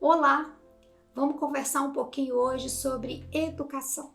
Olá! Vamos conversar um pouquinho hoje sobre educação.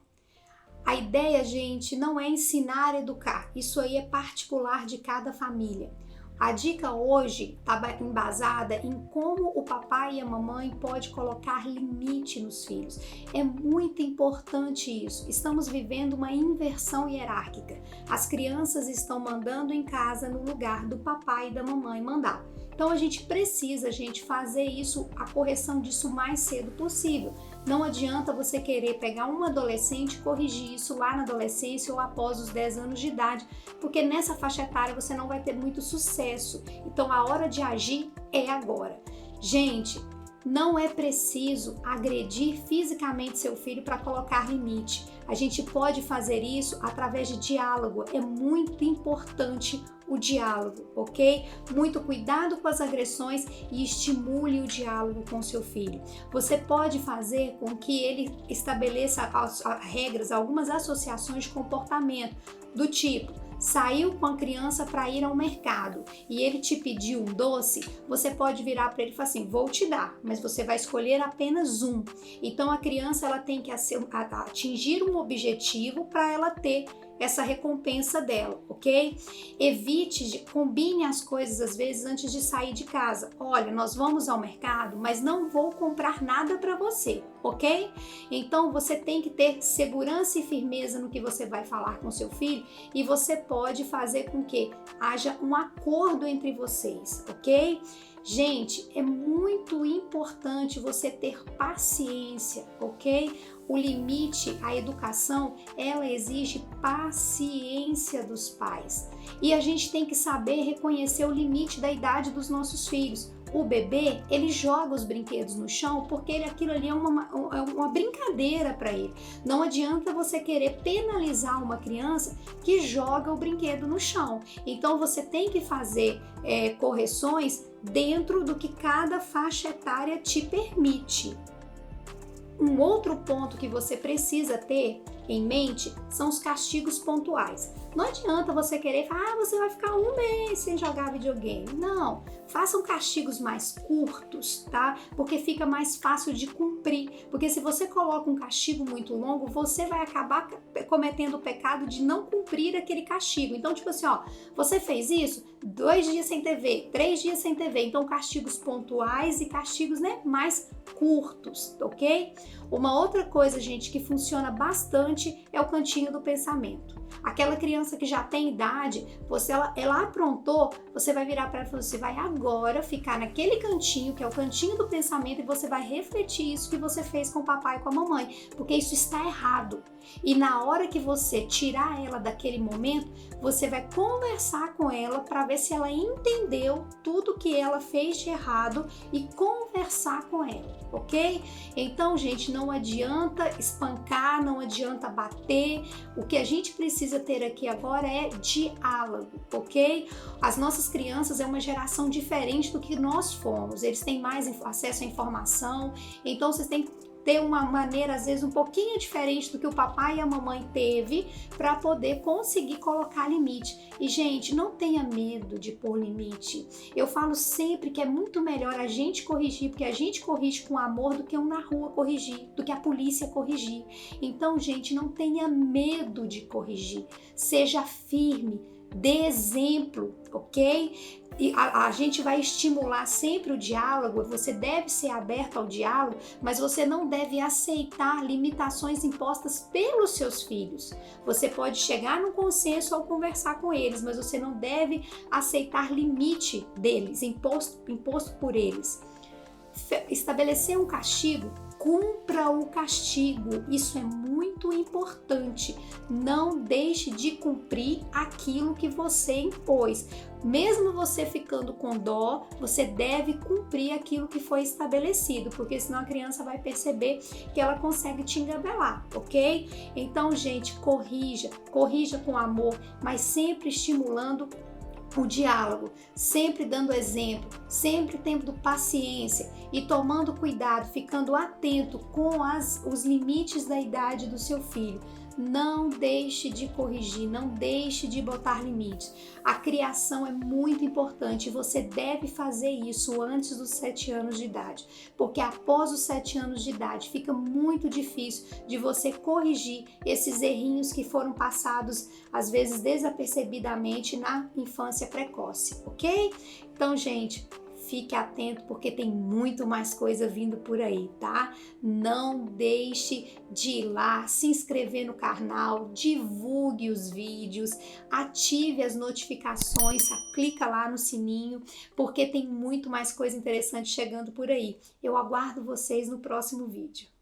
A ideia, gente, não é ensinar a educar, isso aí é particular de cada família. A dica hoje está embasada em como o papai e a mamãe pode colocar limite nos filhos. É muito importante isso. Estamos vivendo uma inversão hierárquica. As crianças estão mandando em casa no lugar do papai e da mamãe mandar. Então a gente precisa, fazer isso, a correção disso o mais cedo possível. Não adianta você querer pegar um adolescente e corrigir isso lá na adolescência ou após os 10 anos de idade, porque nessa faixa etária você não vai ter muito sucesso. Então a hora de agir é agora. Gente, não é preciso agredir fisicamente seu filho para colocar limite. A gente pode fazer isso através de diálogo. É muito importante o diálogo, ok? Muito cuidado com as agressões e estimule o diálogo com seu filho. Você pode fazer com que ele estabeleça as regras, algumas associações de comportamento, do tipo: saiu com a criança para ir ao mercado e ele te pediu um doce, você pode virar para ele e falar assim: vou te dar, mas você vai escolher apenas um. Então a criança ela tem que atingir um objetivo para ela ter essa recompensa dela, ok? Combine as coisas às vezes antes de sair de casa. Olha, nós vamos ao mercado, mas não vou comprar nada para você, ok? Então você tem que ter segurança e firmeza no que você vai falar com seu filho e você pode fazer com que haja um acordo entre vocês, ok? Gente, é muito importante você ter paciência, ok? O limite, a educação, ela exige paciência dos pais. E a gente tem que saber reconhecer o limite da idade dos nossos filhos. O bebê, ele joga os brinquedos no chão porque aquilo ali é uma brincadeira para ele. Não adianta você querer penalizar uma criança que joga o brinquedo no chão. Então você tem que fazer correções dentro do que cada faixa etária te permite. Um outro ponto que você precisa ter em mente são os castigos pontuais. Não adianta você querer falar: você vai ficar um mês sem jogar videogame. Não, façam castigos mais curtos, tá? Porque fica mais fácil de cumprir. Porque se você coloca um castigo muito longo, você vai acabar cometendo o pecado de não cumprir aquele castigo. Então, tipo assim, você fez isso, 2 dias sem TV, 3 dias sem TV. Então, castigos pontuais e castigos, mais curtos, ok? Uma outra coisa, gente, que funciona bastante é o cantinho do pensamento. Aquela criança que já tem idade, ela aprontou, você vai virar para ela e falar: você vai agora ficar naquele cantinho, que é o cantinho do pensamento, e você vai refletir isso que você fez com o papai e com a mamãe, porque isso está errado. E na hora que você tirar ela daquele momento, você vai conversar com ela para ver se ela entendeu tudo que ela fez de errado e conversar com ela, ok? Então, gente, não adianta espancar, não adianta bater. O que a gente precisa ter aqui agora é diálogo, ok? As nossas crianças é uma geração diferente do que nós fomos. Eles têm mais acesso à informação, então vocês têm que ter uma maneira, às vezes, um pouquinho diferente do que o papai e a mamãe teve para poder conseguir colocar limite. E, gente, não tenha medo de pôr limite. Eu falo sempre que é muito melhor a gente corrigir, porque a gente corrige com amor, do que um na rua corrigir, do que a polícia corrigir. Então, gente, não tenha medo de corrigir. Seja firme, dê exemplo, ok? E a gente vai estimular sempre o diálogo. Você deve ser aberto ao diálogo, mas você não deve aceitar limitações impostas pelos seus filhos. Você pode chegar num consenso ao conversar com eles, mas você não deve aceitar limite deles, imposto por eles. Estabelecer um castigo, cumpra o castigo, isso é muito importante. Não deixe de cumprir aquilo que você impôs. Mesmo você ficando com dó, você deve cumprir aquilo que foi estabelecido, porque senão a criança vai perceber que ela consegue te engabelar, ok? Então, gente, corrija com amor, mas sempre estimulando o diálogo, sempre dando exemplo, sempre tendo paciência e tomando cuidado, ficando atento com os limites da idade do seu filho. não deixe de corrigir, não deixe de botar limites. A criação é muito importante e você deve fazer isso antes dos 7 anos de idade, porque após os 7 anos de idade fica muito difícil de você corrigir esses errinhos que foram passados, às vezes desapercebidamente, na infância precoce, ok? Então, gente, fique atento porque tem muito mais coisa vindo por aí, tá? Não deixe de ir lá, se inscrever no canal, divulgue os vídeos, ative as notificações, clica lá no sininho, porque tem muito mais coisa interessante chegando por aí. Eu aguardo vocês no próximo vídeo.